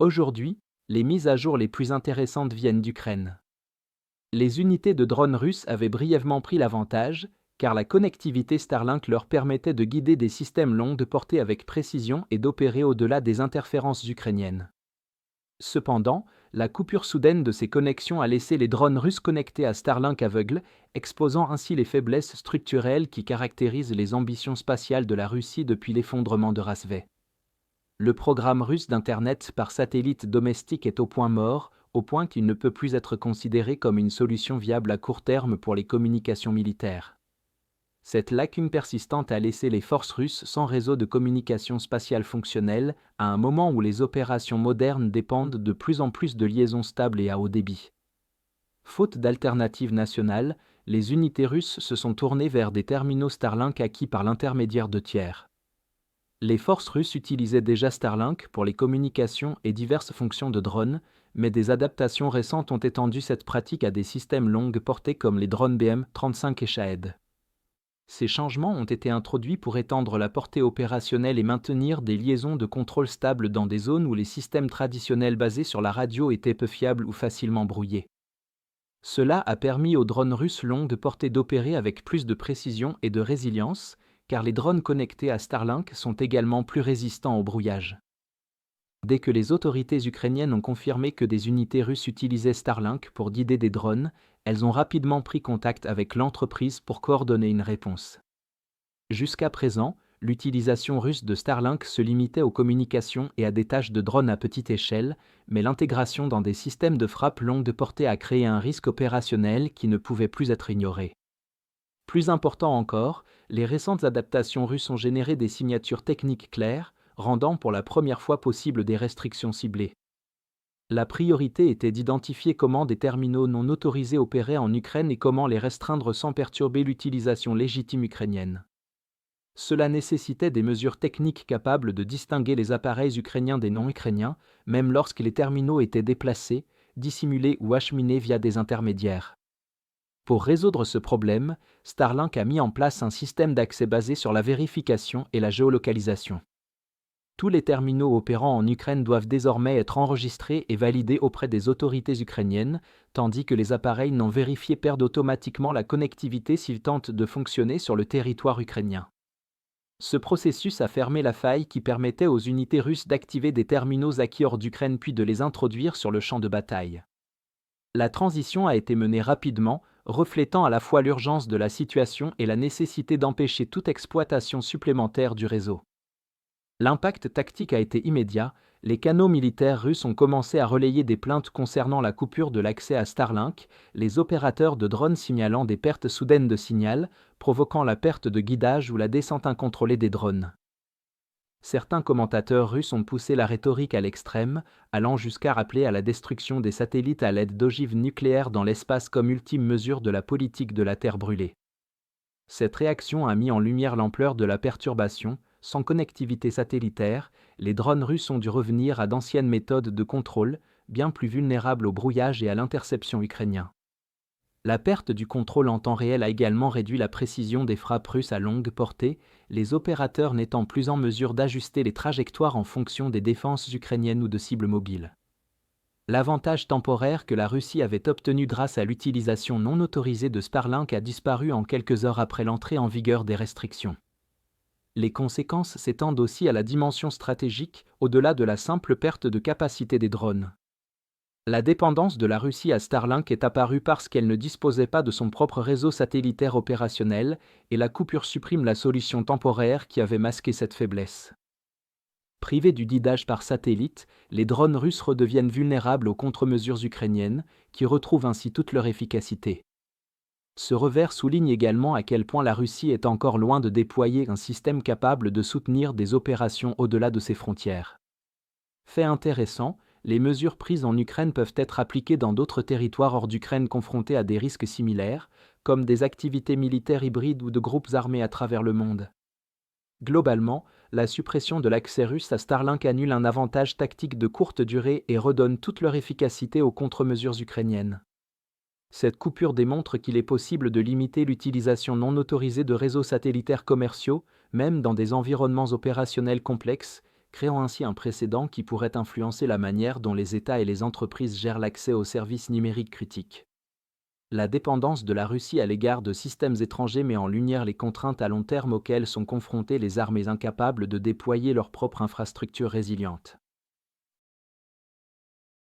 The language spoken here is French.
Aujourd'hui, les mises à jour les plus intéressantes viennent d'Ukraine. Les unités de drones russes avaient brièvement pris l'avantage, car la connectivité Starlink leur permettait de guider des systèmes longue portée avec précision et d'opérer au-delà des interférences ukrainiennes. Cependant, la coupure soudaine de ces connexions a laissé les drones russes connectés à Starlink aveugles, exposant ainsi les faiblesses structurelles qui caractérisent les ambitions spatiales de la Russie depuis l'effondrement de Razve. Le programme russe d'Internet par satellite domestique est au point mort, au point qu'il ne peut plus être considéré comme une solution viable à court terme pour les communications militaires. Cette lacune persistante a laissé les forces russes sans réseau de communication spatiale fonctionnel, à un moment où les opérations modernes dépendent de plus en plus de liaisons stables et à haut débit. Faute d'alternative nationale, les unités russes se sont tournées vers des terminaux Starlink acquis par l'intermédiaire de tiers. Les forces russes utilisaient déjà Starlink pour les communications et diverses fonctions de drones, mais des adaptations récentes ont étendu cette pratique à des systèmes longue portée comme les drones BM-35 et Shahed. Ces changements ont été introduits pour étendre la portée opérationnelle et maintenir des liaisons de contrôle stables dans des zones où les systèmes traditionnels basés sur la radio étaient peu fiables ou facilement brouillés. Cela a permis aux drones russes longue portée d'opérer avec plus de précision et de résilience, car les drones connectés à Starlink sont également plus résistants au brouillage. Dès que les autorités ukrainiennes ont confirmé que des unités russes utilisaient Starlink pour guider des drones, elles ont rapidement pris contact avec l'entreprise pour coordonner une réponse. Jusqu'à présent, l'utilisation russe de Starlink se limitait aux communications et à des tâches de drone à petite échelle, mais l'intégration dans des systèmes de frappe longue portée a créé un risque opérationnel qui ne pouvait plus être ignoré. Plus important encore, les récentes adaptations russes ont généré des signatures techniques claires, rendant pour la première fois possible des restrictions ciblées. La priorité était d'identifier comment des terminaux non autorisés opéraient en Ukraine et comment les restreindre sans perturber l'utilisation légitime ukrainienne. Cela nécessitait des mesures techniques capables de distinguer les appareils ukrainiens des non-ukrainiens, même lorsque les terminaux étaient déplacés, dissimulés ou acheminés via des intermédiaires. Pour résoudre ce problème, Starlink a mis en place un système d'accès basé sur la vérification et la géolocalisation. Tous les terminaux opérant en Ukraine doivent désormais être enregistrés et validés auprès des autorités ukrainiennes, tandis que les appareils non vérifiés perdent automatiquement la connectivité s'ils tentent de fonctionner sur le territoire ukrainien. Ce processus a fermé la faille qui permettait aux unités russes d'activer des terminaux acquis hors d'Ukraine puis de les introduire sur le champ de bataille. La transition a été menée rapidement, reflétant à la fois l'urgence de la situation et la nécessité d'empêcher toute exploitation supplémentaire du réseau. L'impact tactique a été immédiat, les canaux militaires russes ont commencé à relayer des plaintes concernant la coupure de l'accès à Starlink, les opérateurs de drones signalant des pertes soudaines de signal, provoquant la perte de guidage ou la descente incontrôlée des drones. Certains commentateurs russes ont poussé la rhétorique à l'extrême, allant jusqu'à rappeler à la destruction des satellites à l'aide d'ogives nucléaires dans l'espace comme ultime mesure de la politique de la Terre brûlée. Cette réaction a mis en lumière l'ampleur de la perturbation. Sans connectivité satellitaire, les drones russes ont dû revenir à d'anciennes méthodes de contrôle, bien plus vulnérables au brouillage et à l'interception ukrainien. La perte du contrôle en temps réel a également réduit la précision des frappes russes à longue portée, les opérateurs n'étant plus en mesure d'ajuster les trajectoires en fonction des défenses ukrainiennes ou de cibles mobiles. L'avantage temporaire que la Russie avait obtenu grâce à l'utilisation non autorisée de Starlink a disparu en quelques heures après l'entrée en vigueur des restrictions. Les conséquences s'étendent aussi à la dimension stratégique, au-delà de la simple perte de capacité des drones. La dépendance de la Russie à Starlink est apparue parce qu'elle ne disposait pas de son propre réseau satellitaire opérationnel, et la coupure supprime la solution temporaire qui avait masqué cette faiblesse. Privés du guidage par satellite, les drones russes redeviennent vulnérables aux contre-mesures ukrainiennes, qui retrouvent ainsi toute leur efficacité. Ce revers souligne également à quel point la Russie est encore loin de déployer un système capable de soutenir des opérations au-delà de ses frontières. Fait intéressant, les mesures prises en Ukraine peuvent être appliquées dans d'autres territoires hors d'Ukraine confrontés à des risques similaires, comme des activités militaires hybrides ou de groupes armés à travers le monde. Globalement, la suppression de l'accès russe à Starlink annule un avantage tactique de courte durée et redonne toute leur efficacité aux contre-mesures ukrainiennes. Cette coupure démontre qu'il est possible de limiter l'utilisation non autorisée de réseaux satellitaires commerciaux, même dans des environnements opérationnels complexes, créant ainsi un précédent qui pourrait influencer la manière dont les États et les entreprises gèrent l'accès aux services numériques critiques. La dépendance de la Russie à l'égard de systèmes étrangers met en lumière les contraintes à long terme auxquelles sont confrontées les armées incapables de déployer leur propre infrastructure résiliente.